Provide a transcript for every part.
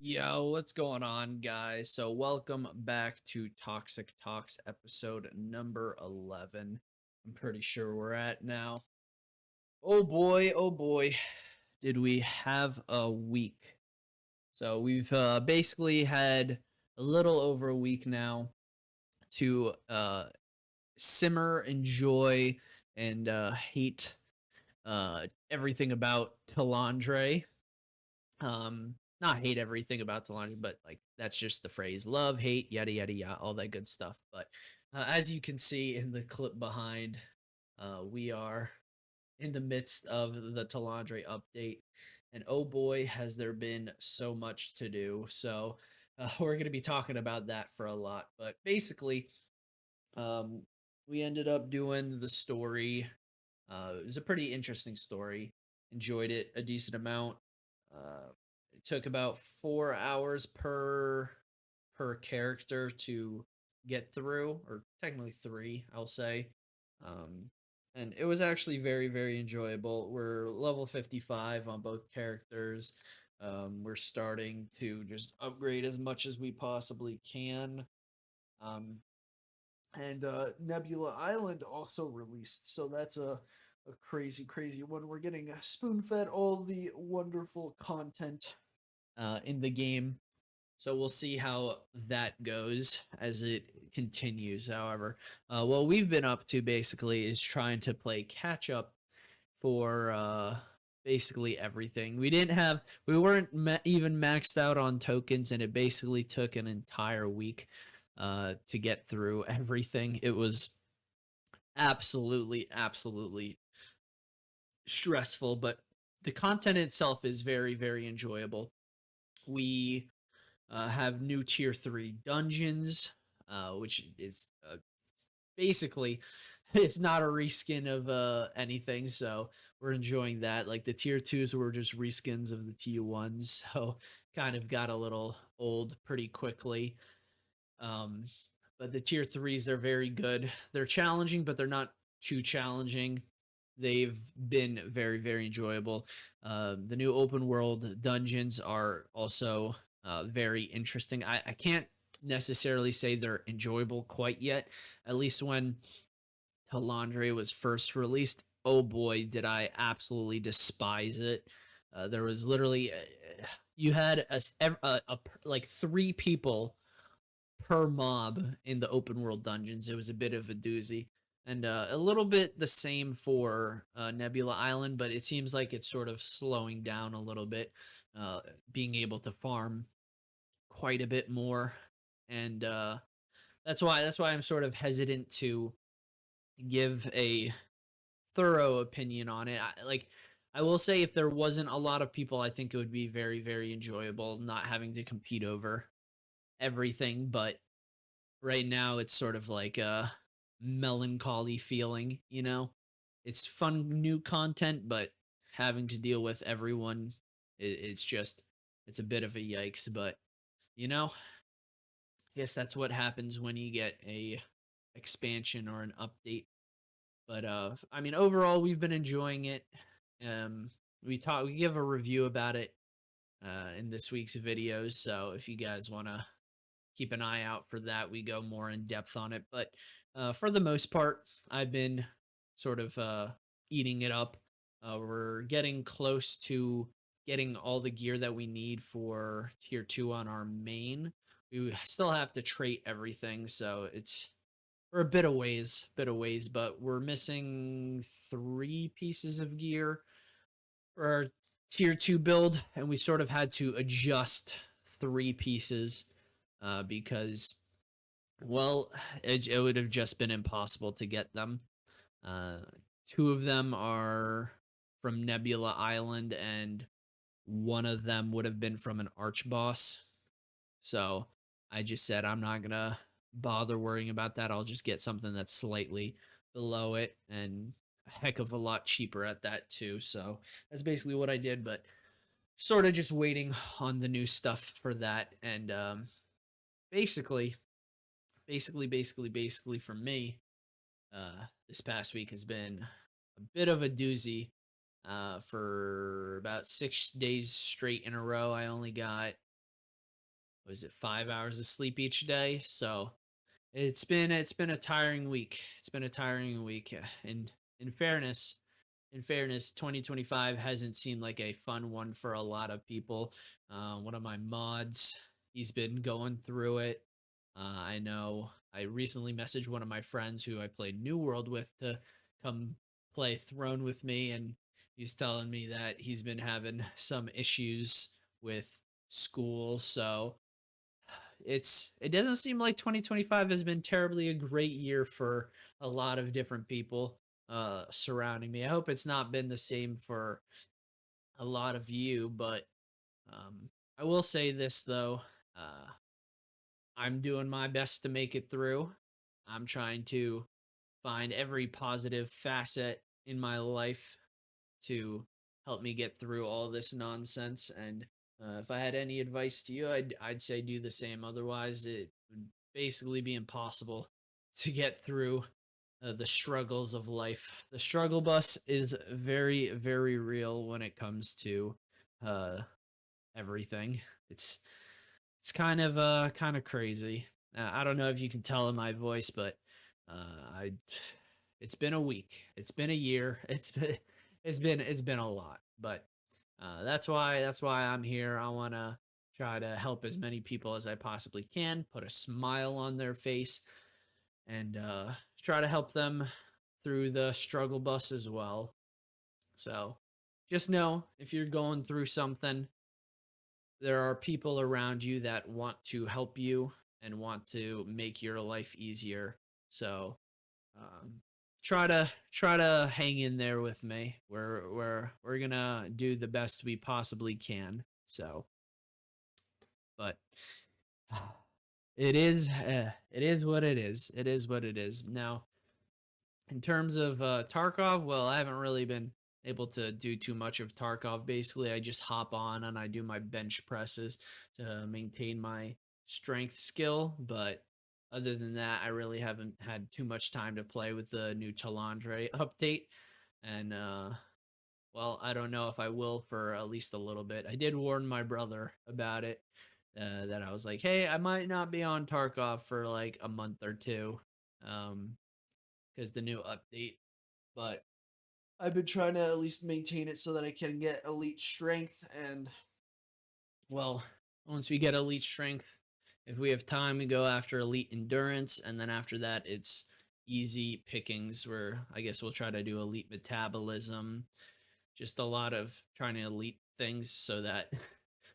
Yo, what's going on, guys? So, welcome back to Toxic Talks episode number 11. I'm pretty sure we're at now. Oh boy, did we have a week. So, we've basically had a little over a week now to simmer, enjoy, and hate everything about Talandre. Not hate everything about Talandre, but like that's just the phrase: love, hate, yada yada yada, all that good stuff. But as you can see in the clip behind, we are in the midst of the Talandre update, and oh boy, has there been so much to do. So we're going to be talking about that for a lot. But basically, um, we ended up doing the story. It was a pretty interesting story. Enjoyed it a decent amount. Uh, it took about 4 hours per character to get through, or technically three, I'll say. Um, and it was actually very enjoyable. We're level 55 on both characters. We're starting to just upgrade as much as we possibly can. Um, and Nebula Island also released, so that's a crazy one. We're getting spoon fed all the wonderful content in the game, so we'll see how that goes as it continues. However, what we've been up to basically is trying to play catch up for basically everything. We weren't even maxed out on tokens, and it basically took an entire week to get through everything. It was absolutely stressful, but the content itself is very enjoyable. We have new tier 3 dungeons, which is basically it's not a reskin of anything, so we're enjoying that. Like the tier 2s were just reskins of the tier 1s, so kind of got a little old pretty quickly. um but the tier 3s, they're very good. They're challenging, but they're not too challenging. They've been very enjoyable. The new open world dungeons are also very interesting. I can't necessarily say they're enjoyable quite yet. At least when Talandre was first released, oh boy, did I absolutely despise it. There was literally you had like three people per mob in the open world dungeons. It was a bit of a doozy. And a little bit the same for Nebula Island, but it seems like it's sort of slowing down a little bit, uh, being able to farm quite a bit more. And that's why I'm sort of hesitant to give a thorough opinion on it. I will say, if there wasn't a lot of people, I think it would be very enjoyable not having to compete over everything. But right now, it's sort of like a melancholy feeling. It's fun new content, but having to deal with everyone, it's a bit of a yikes. But you know, I guess that's what happens when you get a expansion or an update. But I mean, overall, we've been enjoying it. Um, we give a review about it in this week's videos. So if you guys want to keep an eye out for that, we go more in depth on it. But for the most part, I've been sort of eating it up. We're getting close to getting all the gear that we need for tier 2 on our main. We still have to trait everything, so we're a bit of ways, but we're missing 3 pieces of gear for our tier 2 build, and we sort of had to adjust 3 pieces because, well, it would have just been impossible to get them. Uh, 2 of them are from Nebula Island, and one of them would have been from an arch boss. So I just said I'm not gonna bother worrying about that. I'll just get something that's slightly below it and a heck of a lot cheaper at that too. So that's basically what I did, but sort of just waiting on the new stuff for that. And basically, basically for me, this past week has been a bit of a doozy. For about 6 days straight in a row, I only got was it 5 hours of sleep each day. So it's been a tiring week. It's been a tiring week. And in fairness, in fairness, 2025 hasn't seemed like a fun one for a lot of people. One of my mods, he's been going through it. I know I recently messaged one of my friends who I played New World with to come play Throne with me, and he's telling me that he's been having some issues with school. So it doesn't seem like 2025 has been terribly a great year for a lot of different people surrounding me. I hope it's not been the same for a lot of you, but I will say this though. uh, I'm doing my best to make it through. I'm trying to find every positive facet in my life to help me get through all this nonsense. And if I had any advice to you, I'd say do the same. Otherwise, it would basically be impossible to get through the struggles of life. The struggle bus is very, very real when it comes to uh, everything. It's it's kind of crazy. I don't know if you can tell in my voice, but I it's been a week. It's been a year. It's been a lot. But that's why I'm here. I want to try to help as many people as I possibly can, put a smile on their face, and try to help them through the struggle bus as well. So just know if you're going through something, there are people around you that want to help you and want to make your life easier. So um, try to hang in there with me. We're gonna do the best we possibly can. So, but it is what it is. It is what it is. Now, in terms of Tarkov, well, I haven't really been able to do too much of Tarkov. Basically, I just hop on and I do my bench presses to maintain my strength skill. But other than that, I really haven't had too much time to play with the new Talandre update. And, well, I don't know if I will for at least a little bit. I did warn my brother about it. That I was like, hey, I might not be on Tarkov for like a month or two. Um, because the new update, but I've been trying to at least maintain it so that I can get elite strength. And, well, once we get elite strength, if we have time, we go after elite endurance. And then after that, it's easy pickings where I guess we'll try to do elite metabolism. Just a lot of trying to elite things so that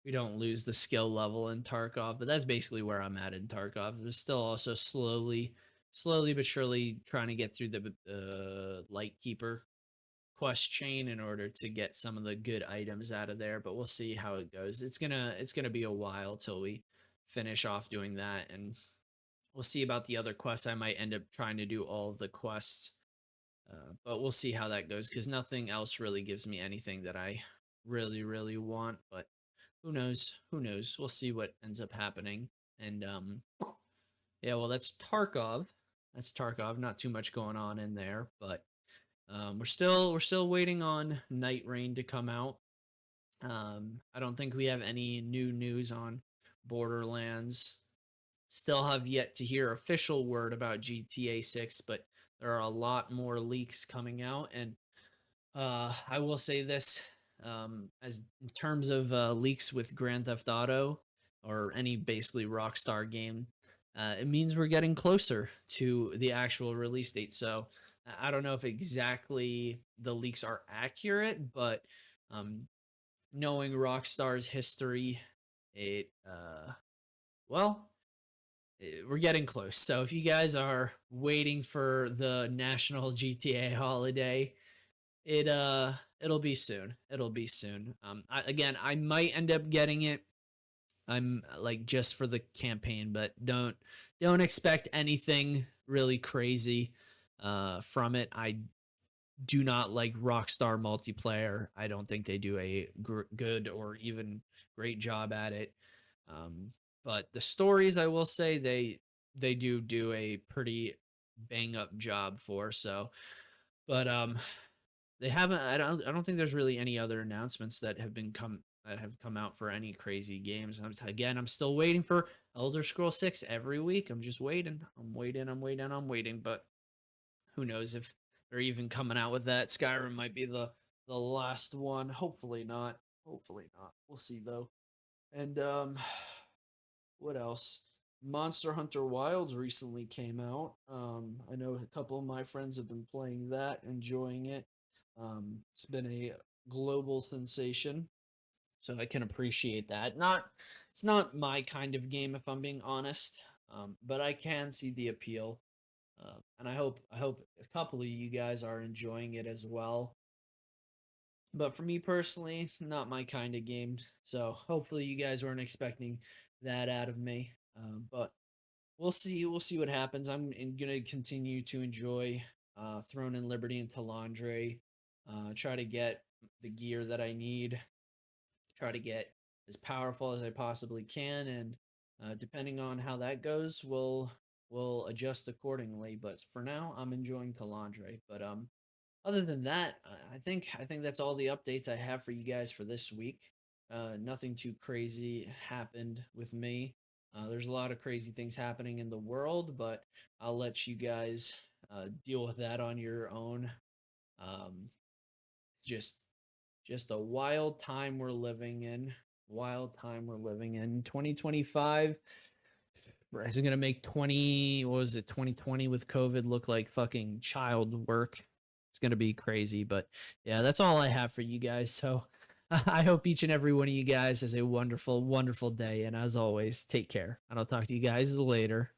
we don't lose the skill level in Tarkov. But that's basically where I'm at in Tarkov. We're still also slowly but surely trying to get through the Lightkeeper quest chain in order to get some of the good items out of there. But we'll see how it goes. It's gonna be a while till we finish off doing that, and we'll see about the other quests. I might end up trying to do all of the quests, but we'll see how that goes because nothing else really gives me anything that I really want. But who knows? Who knows? We'll see what ends up happening. And yeah, well, that's Tarkov. That's Tarkov. Not too much going on in there, but we're still waiting on Night Rain to come out. I don't think we have any new news on Borderlands. Still have yet to hear official word about GTA 6, but there are a lot more leaks coming out. And I will say this, as in terms of leaks with Grand Theft Auto or any basically Rockstar game, it means we're getting closer to the actual release date. So I don't know if exactly the leaks are accurate, but um, knowing Rockstar's history, it well, we're getting close. So if you guys are waiting for the national GTA holiday, it'll be soon. It'll be soon. Again, I might end up getting it. I'm like just for the campaign, but don't expect anything really crazy from it. I do not like Rockstar multiplayer. I don't think they do a good or even great job at it. Um, but the stories, I will say, they do a pretty bang up job for. So, but they haven't. I don't think there's really any other announcements that have been that have come out for any crazy games. I'm still waiting for Elder Scroll 6 every week. I'm just waiting. I'm waiting, but who knows if they're even coming out with that. Skyrim might be the last one. Hopefully not. Hopefully not. We'll see though. And what else? Monster Hunter Wilds recently came out. I know a couple of my friends have been playing that, enjoying it. It's been a global sensation, so I can appreciate that. It's not my kind of game if I'm being honest, but I can see the appeal, and I hope a couple of you guys are enjoying it as well. But for me personally, not my kind of game. So hopefully you guys weren't expecting that out of me. But we'll see. We'll see what happens. gonna continue to enjoy Throne and Liberty and Talandre. Try to get the gear that I need. Try to get as powerful as I possibly can, and depending on how that goes, we'll adjust accordingly. But for now, I'm enjoying Talandre. But other than that, I think that's all the updates I have for you guys for this week. Nothing too crazy happened with me. There's a lot of crazy things happening in the world, but I'll let you guys deal with that on your own. Um, just just a wild time we're living in. Wild time we're living in. 2025 is gonna make 20, what was it, 2020 with COVID look like fucking child work. It's gonna be crazy, but yeah, that's all I have for you guys. So I hope each and every one of you guys has a wonderful, wonderful day. And as always, take care. And I'll talk to you guys later.